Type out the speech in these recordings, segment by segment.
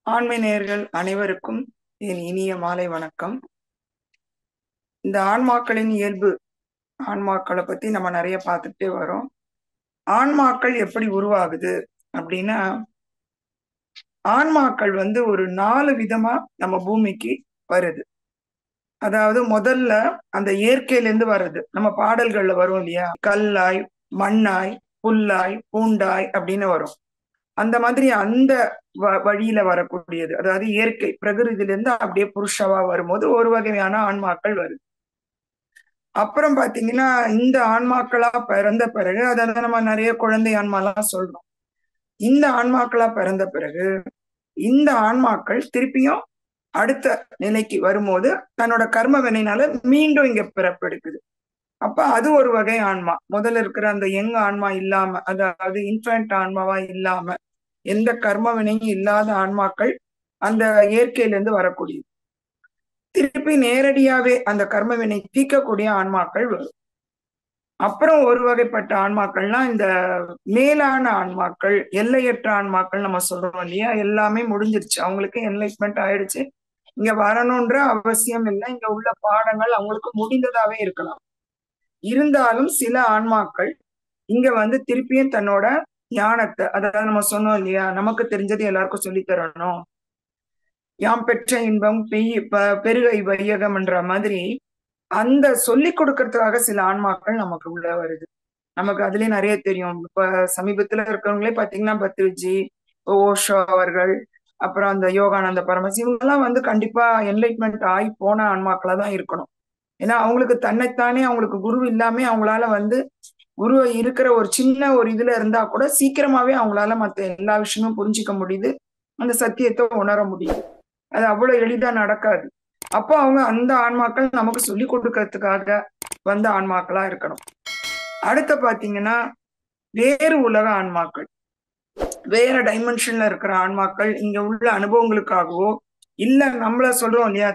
ஆண்மை நேயர்கள் அனைவருக்கும் என் இனிய மாலை வணக்கம். இந்த ஆன்மாக்களின் இயல்பு, ஆன்மாக்களை பத்தி நம்ம நிறைய பார்த்துட்டே வரோம். ஆன்மாக்கள் எப்படி உருவாகுது அப்படின்னா, ஆன்மாக்கள் ஒரு 4 விதமா நம்ம பூமிக்கு வருது. அதாவது முதல்ல அந்த இயற்கையிலேருந்து வர்றது. நம்ம பாடல்கள்ல வரும் இல்லையா, கல்லாய், மண்ணாய், புல்லாய், பூண்டாய் அப்படின்னு வரும். அந்த மாதிரி அந்த வழியில வரக்கூடியது, அதாவது இயற்கை பிரகிருதியிலிருந்து அப்படியே புருஷவா வரும்போது ஒரு வகையான ஆன்மாக்கள் வருது. அப்புறம் பாத்தீங்கன்னா, இந்த ஆன்மாக்களா பிறந்த பிறகு, அதாவது நம்ம நிறைய குழந்தை ஆன்மாலாம் சொல்றோம். இந்த ஆன்மாக்களா பிறந்த பிறகு இந்த ஆன்மாக்கள் திருப்பியும் அடுத்த நிலைக்கு வரும்போது தன்னோட கர்ம வினைனால மீண்டும் இங்க பிறப்பெடுக்குது. அப்ப அது ஒரு வகை ஆன்மா. முதல்ல இருக்கிற அந்த யங் ஆன்மா இல்லாம, அதாவது இன்ஃபேண்ட் ஆன்மாவா இல்லாம, எந்த கர்ம வினையும் இல்லாத ஆன்மாக்கள் அந்த இயற்கையிலிருந்து வரக்கூடியது. திருப்பி நேரடியாவே அந்த கர்ம வினை தீர்க்கக்கூடிய ஆன்மாக்கள் வரும். அப்புறம் ஒரு வகைப்பட்ட ஆன்மாக்கள்னா இந்த மேலான ஆன்மாக்கள், எல்லையற்ற ஆன்மாக்கள் நம்ம சொல்றோம் இல்லையா, எல்லாமே முடிஞ்சிருச்சு, அவங்களுக்கு என்லைட்மெண்ட் ஆயிடுச்சு, இங்க வரணும்ன்ற அவசியம் இல்லை, இங்க உள்ள பாடங்கள் அவங்களுக்கு முடிந்ததாவே இருக்கலாம். இருந்தாலும் சில ஆன்மாக்கள் இங்க திருப்பியும் தன்னோட ஞானத்தை, அதாவது நம்ம சொன்னோம் இல்லையா, நமக்கு தெரிஞ்சது எல்லாருக்கும் சொல்லி தரணும், யாம் பெற்ற இன்பம் பெருகை வையகம்ன்ற மாதிரி அந்த சொல்லி கொடுக்கறதுக்காக சில ஆன்மாக்கள் நமக்கு உள்ள வருது. நமக்கு அதுலயே நிறைய தெரியும். இப்ப சமீபத்துல இருக்கிறவங்களே பாத்தீங்கன்னா, பத்ரிஜி, ஓஷோ அவர்கள், அப்புறம் அந்த யோகானந்த பரமசி, இவங்கெல்லாம் கண்டிப்பா என்லைட்மெண்ட் ஆகி போன ஆன்மாக்களா தான் இருக்கணும். ஏன்னா அவங்களுக்கு தன்னைத்தானே, அவங்களுக்கு குரு இல்லாம அவங்களால குரு இருக்கிற ஒரு சின்ன ஒரு இதுல இருந்தா கூட சீக்கிரமாவே அவங்களால மத்த எல்லா விஷயமும் புரிஞ்சுக்க முடியுது, அந்த சத்தியத்தை உணர முடியுது. அது அவ்வளவு எளிதா நடக்காது. அப்போ அவங்க அந்த ஆன்மாக்கள் நமக்கு சொல்லி கொடுக்கறதுக்காக வந்த ஆன்மாக்களா இருக்கணும். அடுத்த பாத்தீங்கன்னா, வேறு உலக ஆன்மாக்கள், வேற டைமென்ஷன்ல இருக்கிற ஆன்மாக்கள் இங்க உள்ள அனுபவங்களுக்காகவோ, இல்ல நம்மள சொல்றோம் இல்லையா,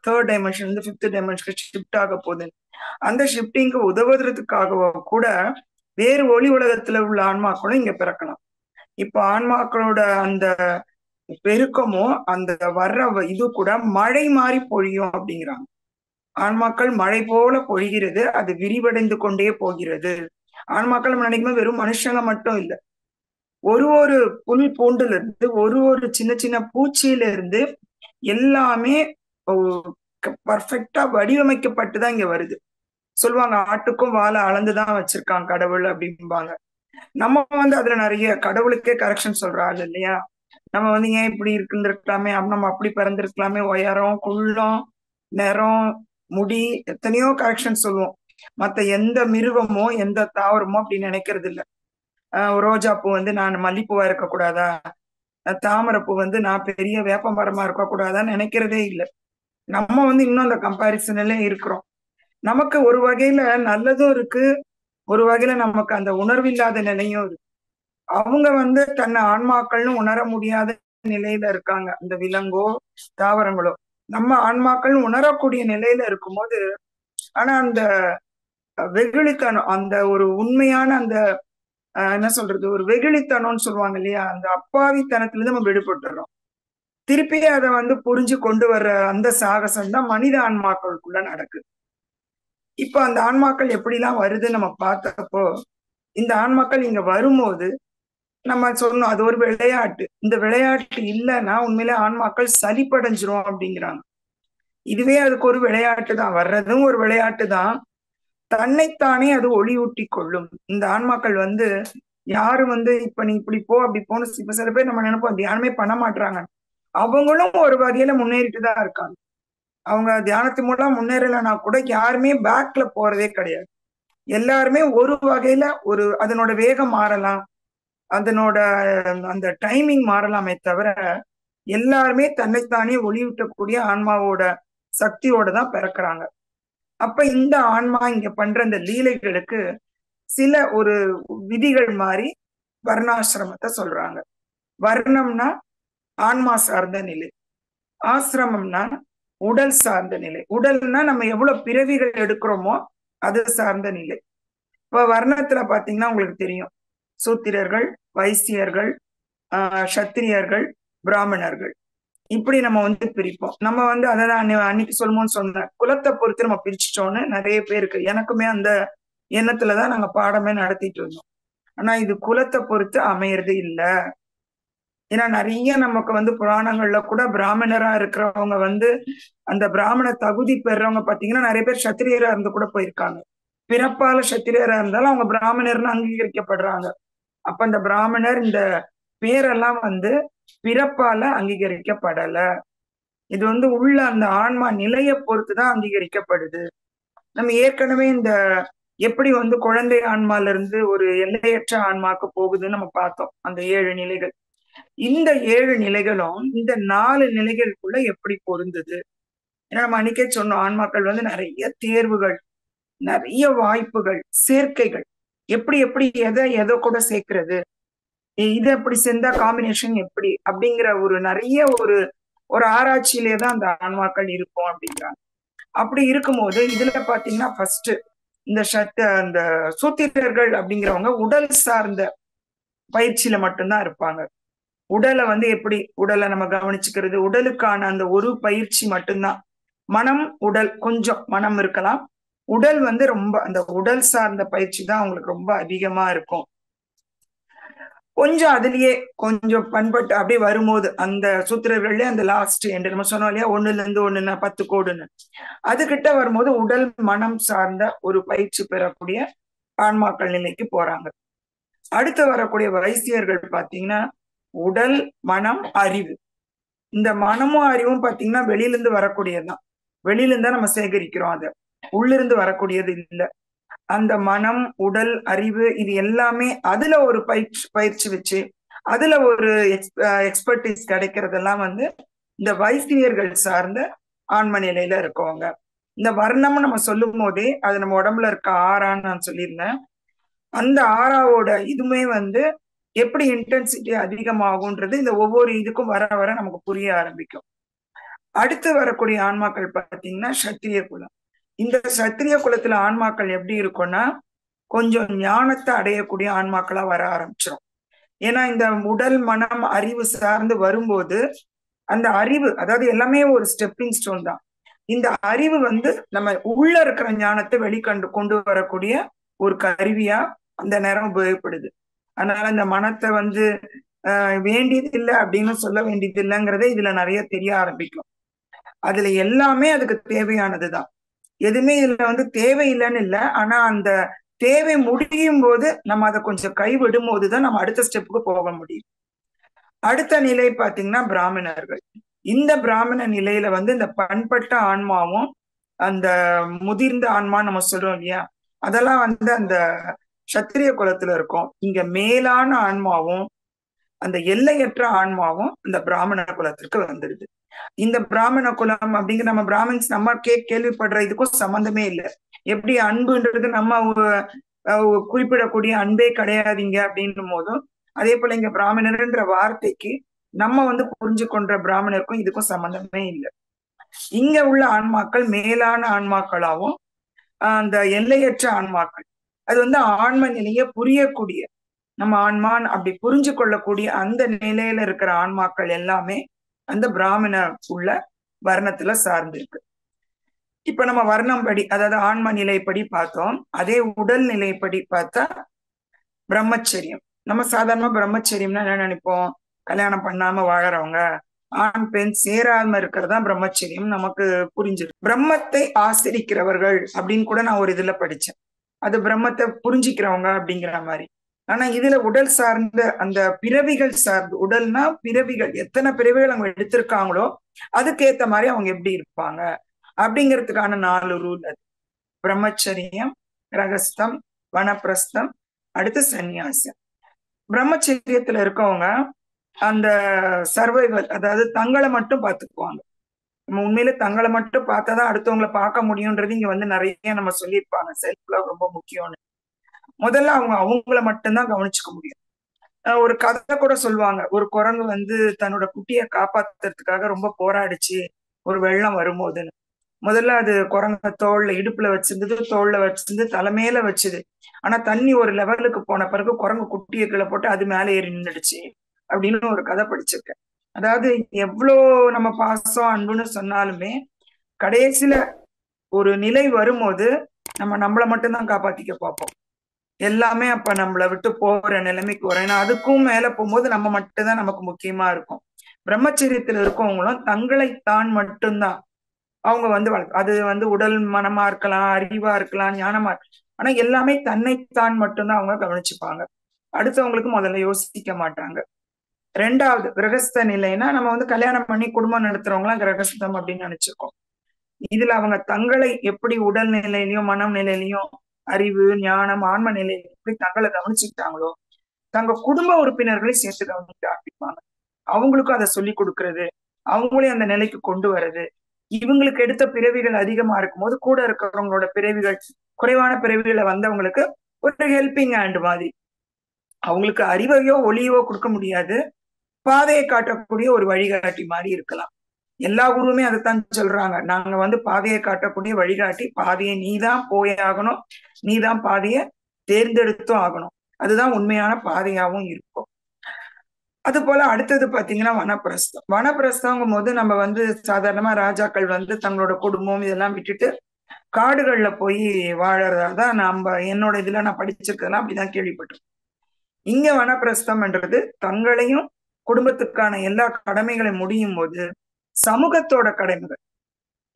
தேர்ட் டைமென்ஷன் இருந்து ஃபிஃப்த் டைமென்ஷனுக்கு ஷிஃப்ட் ஆக போகுது, அந்த ஷிஃப்டிங்கு உதவுறதுக்காகவோ கூட வேறு ஒளி உலகத்துல உள்ள ஆன்மாக்களும் இங்க பிறக்கலாம். இப்ப ஆன்மாக்களோட அந்த பெருக்கமோ அந்த வர்ற இது கூட மழை மாறி பொழியும் அப்படிங்கிறாங்க. ஆன்மாக்கள் மழை போல பொழிகிறது, அது விரிவடைந்து கொண்டே போகிறது. ஆன்மாக்கள் நம்ம நினைக்கும்போது வெறும் மனுஷங்க மட்டும் இல்லை, ஒரு புல் பூண்டுல இருந்து ஒரு சின்ன சின்ன பூச்சியில இருந்து எல்லாமே பர்ஃபெக்டா வடிவமைக்கப்பட்டுதான் இங்க வருது. சொல்லுவாங்க, ஆட்டுக்கும் வாழை அளந்துதான் வச்சிருக்காங்க கடவுள் அப்படிம்பாங்க. நம்ம அதுல நிறைய கடவுளுக்கே கரெக்ஷன் சொல்றாள் இல்லையா, நம்ம ஏன் இப்படி இருந்திருக்கலாமே, நம்ம அப்படி பிறந்திருக்கலாமே, உயரம், குள்ளம், நிறம், முடி, எத்தனையோ கரெக்ஷன் சொல்லுவோம். மத்த எந்த மிருகமோ எந்த தாவரமோ அப்படி நினைக்கிறது இல்ல. ரோஜா பூ நான் மல்லிப்பூவா இருக்கக்கூடாதா, தாமரை பூ நான் பெரிய வேப்ப மரமா இருக்கக்கூடாதான்னு நினைக்கிறதே இல்லை. நம்ம இன்னும் அந்த கம்பாரிசன்ல இருக்கிறோம். நமக்கு ஒரு வகையில நல்லதும் இருக்கு, ஒரு வகையில நமக்கு அந்த உணர்வில்லாத நிலையும் இருக்கு. அவங்க தன்னை ஆன்மாக்கள்னு உணர முடியாத நிலையில இருக்காங்க, அந்த விலங்கோ தாவரங்களோ. நம்ம ஆன்மாக்கள் உணரக்கூடிய நிலையில இருக்கும்போது, ஆனா அந்த வெகுளித்தனம், அந்த ஒரு உண்மையான அந்த என்ன சொல்றது, ஒரு வெகுளித்தனம்னு சொல்லுவாங்க இல்லையா, அந்த அப்பாவித்தனத்துல இருந்து நம்ம விடுபட்டுறோம். திருப்பி அதை புரிஞ்சு கொண்டு வர்ற அந்த சாகசம் தான் மனித ஆன்மாக்களுக்குள்ள நடக்குது. இப்ப அந்த ஆன்மாக்கள் எப்படிலாம் வருதுன்னு நம்ம பார்த்தப்போ, இந்த ஆன்மாக்கள் இங்க வரும்போது நம்ம சொன்னோம், அது ஒரு விளையாட்டு. இந்த விளையாட்டு இல்லைன்னா உண்மையிலே ஆன்மாக்கள் சலிப்படைஞ்சிரும் அப்படிங்கிறாங்க. இதுவே அதுக்கு ஒரு விளையாட்டு தான், வர்றதும் ஒரு விளையாட்டு தான். தன்னைத்தானே அது ஒளியூட்டி கொள்ளும். இந்த ஆன்மாக்கள் யாரும் இப்ப நீ இப்படி போ அப்படி போன்னு, இப்ப சில பேர் நம்ம நினைப்போம் தியானமே பண்ண மாட்டாங்க, அவங்களும் ஒரு வகையில முன்னேறிட்டு தான் இருக்காங்க. அவங்க தியானத்து மூலம் முன்னேறலைன்னா கூட யாருமே பேக்ல போறதே கிடையாது. எல்லாருமே ஒரு வகையில அதனோட வேகம் மாறலாம், அதனோட அந்த டைமிங் மாறலாமே தவிர எல்லாருமே தன்னைத்தானே ஒளியூட்டக்கூடிய ஆன்மாவோட சக்தியோட தான் பிறக்கிறாங்க. அப்ப இந்த ஆன்மா இங்க பண்ற இந்த லீலைகளுக்கு சில ஒரு விதிகள் மாதிரி வர்ணாசிரமத்தை சொல்றாங்க. வர்ணம்னா ஆன்மா சார்ந்த நிலை, ஆசிரமம்னா உடல் சார்ந்த நிலை. உடல்னா நம்ம எவ்வளவு பிறவிகள் எடுக்கிறோமோ அது சார்ந்த நிலை. இப்ப வர்ணத்துல பாத்தீங்கன்னா உங்களுக்கு தெரியும், சூத்திரர்கள், வைசியர்கள், சத்திரியர்கள், பிராமணர்கள், இப்படி நம்ம பிரிப்போம். நம்ம அதான் அன்னைக்கு சொல்லும்போது சொன்னேன், குலத்தை பொறுத்து நம்ம பிரிச்சுட்டோம்னு நிறைய பேருக்கு. எனக்குமே அந்த எண்ணத்துலதான் நாங்க பாடமே நடத்திட்டு இருந்தோம். ஆனா இது குலத்தை பொறுத்து அமையறது இல்ல. ஏன்னா நிறைய நமக்கு புராணங்கள்ல கூட பிராமணரா இருக்கிறவங்க அந்த பிராமண தகுதி பெறவங்க பாத்தீங்கன்னா நிறைய பேர் சத்திரியரா இருந்து கூட போயிருக்காங்க. பிறப்பால சத்திரியரா இருந்தாலும் அவங்க பிராமணர்னு அங்கீகரிக்கப்படுறாங்க. அப்ப அந்த பிராமணர் இந்த பேரெல்லாம் பிறப்பால அங்கீகரிக்கப்படல. இது உள்ள அந்த ஆன்மா நிலையை பொறுத்துதான் அங்கீகரிக்கப்படுது. நம்ம ஏற்கனவே இந்த எப்படி குழந்தை ஆன்மால இருந்து ஒரு எல்லையற்ற ஆன்மாக்கு போகுதுன்னு நம்ம பார்த்தோம், அந்த 7 நிலைகள். இந்த 7 நிலைகளும் இந்த 4 நிலைகளுக்குள்ள எப்படி பொருந்தது? ஏன்னா நம்ம அன்னைக்கே சொன்னோம், ஆன்மாக்கள் நிறைய தேர்வுகள், நிறைய வாய்ப்புகள், சேர்க்கைகள், எப்படி எப்படி எதை கூட சேர்க்கிறது, இதை எப்படி சேர்ந்தா காம்பினேஷன் எப்படி அப்படிங்கிற ஒரு நிறைய ஒரு ஒரு ஆராய்ச்சியிலே தான் அந்த ஆன்மாக்கள் இருக்கும் அப்படிங்கிறாங்க. அப்படி இருக்கும்போது இதுல பாத்தீங்கன்னா ஃபர்ஸ்ட் இந்த அந்த சூத்திரர்கள் அப்படிங்கிறவங்க உடல் சார்ந்த பயிற்சியில மட்டும்தான் இருப்பாங்க. உடலை எப்படி உடலை நம்ம கவனிச்சுக்கிறது, உடலுக்கான அந்த ஒரு பயிற்சி மட்டும்தான். மனம், உடல், கொஞ்சம் மனம் இருக்கலாம். உடல் ரொம்ப அந்த உடல் சார்ந்த பயிற்சி தான் அவங்களுக்கு ரொம்ப அதிகமா இருக்கும். கொஞ்சம் அதுலயே கொஞ்சம் பண்பட்டு அப்படியே வரும்போது அந்த சூத்திரர்கள்லயே அந்த லாஸ்ட் என்று நம்ம சொன்னோம் இல்லையா, 1ல இருந்து 1 10 கோடுன்னு, அதுகிட்ட வரும்போது உடல் மனம் சார்ந்த ஒரு பயிற்சி பெறக்கூடிய ஆன்மாக்கள் நிலைக்கு போறாங்க. அடுத்து வரக்கூடிய வைசியர்கள் பாத்தீங்கன்னா உடல், மனம், அறிவு. இந்த மனமும் அறிவும் பாத்தீங்கன்னா வெளியில இருந்து வரக்கூடியதுதான். வெளியில இருந்தா நம்ம சேகரிக்கிறோம், அதை உள்ளிருந்து வரக்கூடியது இல்லை. அந்த மனம், உடல், அறிவு இது எல்லாமே அதுல ஒரு பயிற்சி வச்சு அதுல ஒரு எக்ஸ்பர்டீஸ் கிடைக்கிறதெல்லாம் இந்த வைசியர்கள் சார்ந்த ஆன்ம நிலையில இருக்கவங்க. இந்த வர்ணம் நம்ம சொல்லும் போதே அது நம்ம உடம்புல இருக்க ஆறான்னு நான் சொல்லியிருந்தேன். அந்த ஆறாவோட இதுமே எப்படி இன்டென்சிட்டி அதிகமாகும்ன்றது இந்த ஒவ்வொரு இதுக்கும் வர வர நமக்கு புரிய ஆரம்பிக்கும். அடுத்து வரக்கூடிய ஆன்மாக்கள் பார்த்தீங்கன்னா சத்திரிய குலம். இந்த சத்திரிய குலத்துல ஆன்மாக்கள் எப்படி இருக்கும்னா கொஞ்சம் ஞானத்தை அடையக்கூடிய ஆன்மாக்களா வர ஆரம்பிச்சிடும். ஏன்னா இந்த உடல், மனம், அறிவு சார்ந்து வரும்போது அந்த அறிவு, அதாவது எல்லாமே ஒரு ஸ்டெப்பிங் ஸ்டோன் தான். இந்த அறிவு நம்ம உள்ள இருக்கிற ஞானத்தை கொண்டு வரக்கூடிய ஒரு கருவியா அந்த நேரம் உபயோகப்படுது. அதனால இந்த மனத்தை வேண்டியது இல்லை அப்படின்னு சொல்ல வேண்டியது இல்லைங்கிறத இதுல நிறைய தெரிய ஆரம்பிக்கும். அதுல எல்லாமே அதுக்கு தேவையானதுதான். எதுவுமே இதுல தேவையில்லைன்னு இல்லை. ஆனா அந்த தேவை முடியும் போது நம்ம அதை கொஞ்சம் கைவிடும் போதுதான் நம்ம அடுத்த ஸ்டெப்புக்கு போக முடியும். அடுத்த நிலை பாத்தீங்கன்னா பிராமணர்கள். இந்த பிராமண நிலையில இந்த பண்பட்ட ஆன்மாவும் அந்த முதிர்ந்த ஆன்மா நம்ம சொல்றோம் இல்லையா, அதெல்லாம் அந்த சத்திரிய குலத்துல இருக்கும். இங்க மேலான ஆன்மாவும் அந்த எல்லையற்ற ஆன்மாவும் இந்த பிராமண குலத்திற்கு வந்துடுது. இந்த பிராமண குலம் அப்படிங்கிற நம்ம பிராமின்ஸ் நம்ம கேள்விப்படுற இதுக்கும் சம்பந்தமே இல்லை. எப்படி அன்புன்றது நம்ம குறிப்பிடக்கூடிய அன்பே கிடையாதுங்க அப்படின்னும் போதும், அதே போல இங்க பிராமணர்ன்ற வார்த்தைக்கு நம்ம புரிஞ்சு கொண்ட பிராமணருக்கும் இதுக்கும் சம்பந்தமே இல்லை. இங்க உள்ள ஆன்மாக்கள் மேலான ஆன்மாக்களாகவும் அந்த எல்லையற்ற ஆன்மாக்கள், அது ஆன்ம நிலைய புரியக்கூடிய, நம்ம ஆன்மான் அப்படி புரிஞ்சு கொள்ளக்கூடிய அந்த நிலையில இருக்கிற ஆன்மாக்கள் எல்லாமே அந்த பிராமண உள்ள வர்ணத்துல சார்ந்து இருக்கு. இப்ப நம்ம வர்ணம் படி, அதாவது ஆன்ம நிலைப்படி பார்த்தோம். அதே உடல் நிலைப்படி பார்த்தா பிரம்மச்சரியம். நம்ம சாதாரணமா பிரம்மச்சரியம்னா என்ன நினைப்போம், கல்யாணம் பண்ணாம வாழறவங்க, ஆண் பெண் சேராம இருக்கிறதா பிரம்மச்சரியம் நமக்கு புரிஞ்சிரு. பிரம்மத்தை ஆசிரிக்கிறவர்கள் அப்படின்னு கூட நான் ஒரு இதுல படிச்சேன். அது பிரம்மத்தை புரிஞ்சிக்கிறவங்க அப்படிங்கிற மாதிரி. ஆனா இதுல உடல் சார்ந்த அந்த பிறவிகள் சார்ந்து, உடல்னா பிறவிகள், எத்தனை பிறவிகள் அவங்க எடுத்திருக்காங்களோ அதுக்கேத்த மாதிரி அவங்க எப்படி இருப்பாங்க அப்படிங்கிறதுக்கான 4 ரூல் அது. பிரம்மச்சரியம், கிரகஸ்தம், வனப்பிரஸ்தம், அடுத்து சந்நியாசம். பிரம்மச்சரியத்துல இருக்கவங்க அந்த சர்வைவல், அதாவது தங்களை மட்டும் பார்த்துக்குவாங்க. நம்ம உண்மையில தங்களை மட்டும் பார்த்தாதான் அடுத்தவங்களை பார்க்க முடியும்ன்றது இங்க நிறைய நம்ம சொல்லியிருப்பாங்க. செல்ஃப் லவ் ரொம்ப முக்கியம்னு. முதல்ல அவங்கள மட்டும்தான் கவனிச்சுக்க முடியும். ஒரு கதை கூட சொல்லுவாங்க. ஒரு குரங்கு தன்னோட குட்டியை காப்பாத்துறதுக்காக ரொம்ப போராடிச்சு ஒரு வெள்ளம் வரும்போதுன்னு. முதல்ல அது குரங்க தோல்ல இடுப்புல வச்சிருந்தது, தோல்ல வச்சிருந்து, தலைமையில வச்சுது. ஆனா தண்ணி ஒரு லெவலுக்கு போன பிறகு குரங்கு குட்டியை கீழே போட்டு அது மேல ஏறி நின்னுடுச்சு அப்படின்னு ஒரு கதை படிச்சிருக்கேன். அதாவது எவ்வளோ நம்ம பாசம் அன்புன்னு சொன்னாலுமே கடைசியில ஒரு நிலை வரும்போது நம்ம நம்மளை மட்டும்தான் காப்பாத்திக்க பார்ப்போம். எல்லாமே அப்ப நம்மளை விட்டு போற நிலைமைக்கு வரும். ஏன்னா அதுக்கும் மேல போகும்போது நம்ம மட்டும்தான் நமக்கு முக்கியமா இருக்கும். பிரம்மச்சரியத்துல இருக்கவங்களும் தங்களைத்தான் மட்டும்தான் அவங்க வந்து அது வந்து உடல் மனமா இருக்கலாம், அறிவா இருக்கலாம், ஞானமா இருக்கலாம். ஆனா எல்லாமே தன்னைத்தான் மட்டும்தான் அவங்க கவனிச்சுப்பாங்க. அடுத்தவங்களுக்கு முதல்ல யோசிக்க மாட்டாங்க. ரெண்டாவது கிரகஸ்த நிலைன்னா நம்ம வந்து கல்யாணம் பண்ணி குடும்பம் நடத்துறவங்களாம் கிரகஸ்தம் அப்படின்னு நினைச்சிருக்கோம். இதுல அவங்க தங்களை எப்படி உடல் நிலையிலயும் மனம் நிலையிலயும் அறிவு ஞானம் ஆன்ம நிலையில எப்படி தங்களை கவனிச்சுக்கிட்டாங்களோ தங்க குடும்ப உறுப்பினர்களையும் சேர்த்து கவனிக்க ஆரம்பிப்பாங்க. அவங்களுக்கும் அதை சொல்லி கொடுக்கறது, அவங்களையும் அந்த நிலைக்கு கொண்டு வர்றது. இவங்களுக்கு எடுத்த பிறவிகள் அதிகமா இருக்கும்போது கூட இருக்கிறவங்களோட பிறவிகள் குறைவான பிறவிகளை வந்தவங்களுக்கு ஒரு ஹெல்பிங் ஹேண்ட் மாதிரி. அவங்களுக்கு அறிவையோ ஒளியோ கொடுக்க முடியாது, பாதையை காட்டக்கூடிய ஒரு வழிகாட்டி மாதிரி இருக்கலாம். எல்லா குருவுமே அதைத்தான் சொல்றாங்க. நாங்க வந்து பாதையை காட்டக்கூடிய வழிகாட்டி, பாதையை நீதான் போயாகணும், நீதான் பாதையை தேர்ந்தெடுத்தும் ஆகணும். அதுதான் உண்மையான பாதையாவும் இருக்கும். அது போல அடுத்தது பாத்தீங்கன்னா வனப்பிரஸ்தம். வனப்பிரஸ்தங்கும் போது நம்ம வந்து சாதாரணமா ராஜாக்கள் வந்து தங்களோட குடும்பம் இதெல்லாம் விட்டுட்டு காடுகள்ல போய் வாழறதா தான் நம்ம என்னோட இதுல நான் படிச்சிருக்கதெல்லாம் அப்படிதான் கேள்விப்பட்டேன். இங்க வனப்பிரஸ்தம்ன்றது தங்களையும் குடும்பத்துக்கான எல்லா கடமைகளையும் முடியும் போது சமூகத்தோட கடமைகள்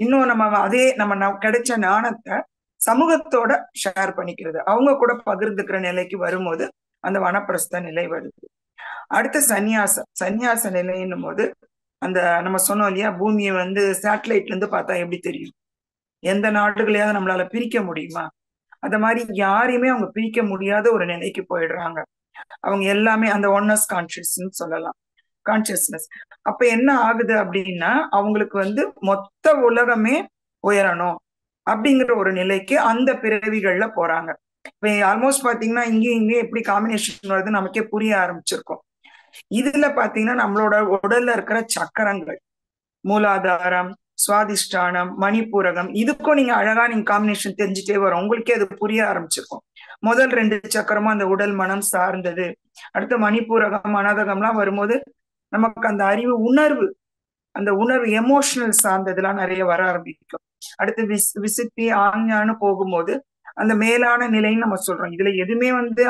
இன்னும் நம்ம அதே நம்ம கிடைச்ச ஞானத்தை சமூகத்தோட ஷேர் பண்ணிக்கிறது, அவங்க கூட பகிர்ந்துக்கிற நிலைக்கு வரும்போது அந்த வனப்பிரஸ்த நிலை வருது. அடுத்து சந்நியாச நிலைன்னும் போது அந்த நம்ம சொன்னோம் இல்லையா, பூமியை வந்து சேட்டலைட்ல இருந்து பார்த்தா எப்படி தெரியும், எந்த நாடுகளையாவது நம்மளால பிரிக்க முடியுமா? அந்த மாதிரி யாரையுமே அவங்க பிரிக்க முடியாத ஒரு நிலைக்கு போயிடுறாங்க. அவங்க எல்லாமே அந்த ஒன்னஸ் கான்சியஸ்ன்னு சொல்லலாம், கான்சியஸ்னஸ். அப்ப என்ன ஆகுது அப்படின்னா அவங்களுக்கு வந்து மொத்த உலகமே உயரணும் அப்படிங்கிற ஒரு நிலைக்கு அந்த பிறவிகள்ல போறாங்க. இப்ப ஆல்மோஸ்ட் பாத்தீங்கன்னா இங்கேயும் எப்படி காம்பினேஷன் வருது நமக்கே புரிய ஆரம்பிச்சிருக்கும். இதுல பாத்தீங்கன்னா நம்மளோட உடல்ல இருக்கிற சக்கரங்கள், மூலாதாரம், சுவாதிஷ்டானம், மணிப்பூரகம், இதுக்கும் நீங்க அழகா நீங்க காம்பினேஷன் தெரிஞ்சுட்டே வரும், உங்களுக்கே அது புரிய ஆரம்பிச்சிருக்கும். முதல் 2 சக்கரமும் அந்த உடல் மனம் சார்ந்தது. அடுத்து மணிப்பூரகம் அநாதகம்லாம் வரும்போது நமக்கு அந்த அறிவு உணர்வு, அந்த உணர்வு எமோஷனல் சார்ந்ததுலாம் நிறைய வர ஆரம்பிக்கும். அடுத்து விசித்தி ஆஞ்ஞான்னு போகும்போது அந்த மேலான நிலைன்னு நம்ம சொல்றோம். இதுல எதுவுமே வந்து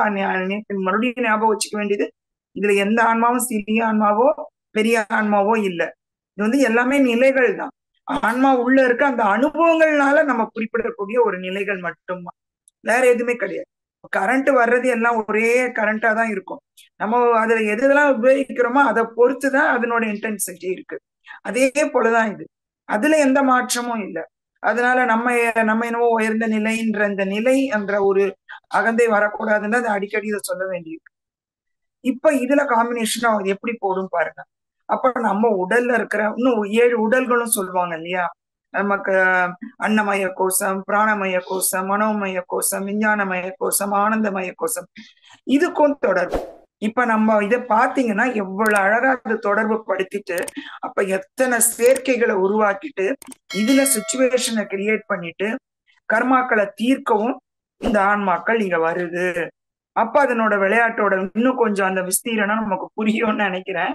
மறுபடியும் ஞாபகம் வச்சுக்க வேண்டியது, இதுல எந்த ஆன்மாவும் சிறிய ஆன்மாவோ பெரிய ஆன்மாவோ இல்லை. இது வந்து எல்லாமே நிலைகள் தான். ஆன்மா உள்ள இருக்க அந்த அனுபவங்கள்னால நம்ம குறிப்பிடக்கூடிய ஒரு நிலைகள் மட்டும்தான், வேற எதுவுமே கிடையாது. கரண்ட் வர்றது எல்லாம் ஒரே கரண்டா தான் இருக்கும். நம்ம அதுல எதெல்லாம் உபயோகிக்கிறோமோ அதை பொறுத்துதான் அதனோட இன்டென்சிட்டி இருக்கு. அதே போலதான் இது, அதுல எந்த மாற்றமும் இல்லை. அதனால நம்ம நம்ம என்னவோ உயர்ந்த நிலைன்ற இந்த நிலை என்ற ஒரு அகந்தை வரக்கூடாதுன்னு அதை அடிக்கடி இதை சொல்ல வேண்டியிருக்கு. இப்ப இதுல காம்பினேஷன் அவங்க எப்படி போடும் பாருங்க. அப்ப நம்ம உடல்ல இருக்கிற இன்னும் 7 உடல்களும் சொல்லுவாங்க இல்லையா, நமக்கு அன்னமய கோஷம், பிராணமய கோஷம், மனோமய கோஷம், விஞ்ஞானமய கோஷம், ஆனந்தமய கோஷம், இதுக்கும் தொடர்பு. இப்ப நம்ம இதை பாத்தீங்கன்னா எவ்வளவு அழகா அது தொடர்பு படுத்திட்டு அப்ப எத்தனை சேர்க்கைகளை உருவாக்கிட்டு இதுல சுச்சுவேஷனை கிரியேட் பண்ணிட்டு கர்மாக்களை தீர்க்கவும் இந்த ஆன்மாக்கள் இங்க வருது. அப்ப அதனோட விளையாட்டோட இன்னும் கொஞ்சம் அந்த விஸ்தீரணம் நமக்கு புரியும்னு நினைக்கிறேன்.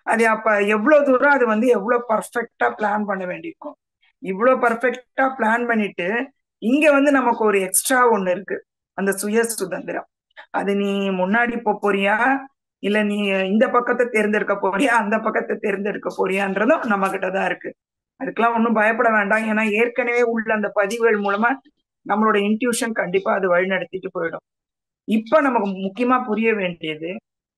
அது அப்ப எவ்வளவு தூரம் அது வந்து எவ்வளவு பர்ஃபெக்டா பிளான் பண்ண வேண்டியிருக்கும். இவ்வளவு பர்ஃபெக்டா பிளான் பண்ணிட்டு இங்க வந்து நமக்கு ஒரு எக்ஸ்ட்ரா ஒண்ணு இருக்கு, அந்த சுய சுதந்திரம். அது நீ முன்னாடி போறியா இல்ல நீ இந்த பக்கத்தை தேர்ந்தெடுக்க போறியா அந்த பக்கத்தை தேர்ந்தெடுக்க போறியான்றதும் நம்ம கிட்டதான் இருக்கு. அதுக்கெல்லாம் ஒன்றும் பயப்பட வேண்டாம். ஏன்னா ஏற்கனவே உள்ள அந்த பதிவுகள் மூலமா நம்மளோட இன்ட்யூஷன் கண்டிப்பா அது வழி நடத்திட்டு போயிடும். இப்ப நமக்கு முக்கியமா புரிய வேண்டியது,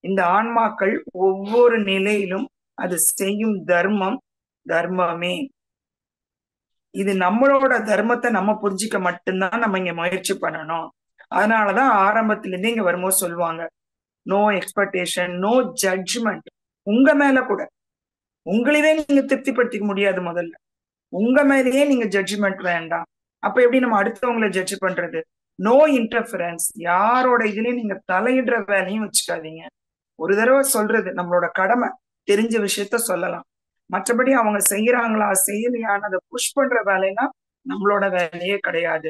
இந்த ஆன்மாக்கள் ஒவ்வொரு நிலையிலும் அது செய்யும் தர்மம் தர்மமே. இது நம்மளோட தர்மத்தை நம்ம புரிஞ்சிக்க மட்டும்தான் நம்ம இங்க முயற்சி பண்ணணும். அதனாலதான் ஆரம்பத்துல இருந்தே இங்க வரும்போது சொல்லுவாங்க, நோ எக்ஸ்பெக்டேஷன், நோ ஜட்ஜ்மெண்ட். உங்க மேல கூட உங்களையே நீங்க திருப்திப்படுத்திக்க முடியாது. முதல்ல உங்க மேலேயே நீங்க ஜட்ஜ்மெண்ட் வேண்டாம். அப்ப எப்படி நம்ம அடுத்தவங்களை ஜட்ஜ் பண்றது? நோ இன்டர்ஃபரன்ஸ், யாரோட இதுலயும் நீங்க தலையிடுற வேலையும் வச்சுக்காதீங்க. ஒரு தடவை சொல்றது நம்மளோட கடமை, தெரிஞ்ச விஷயத்த சொல்லலாம். மற்றபடி அவங்க செய்யறாங்களா செய்யலையான்னு அதை புஷ் பண்ற வேலைன்னா நம்மளோட வேலையே கிடையாது.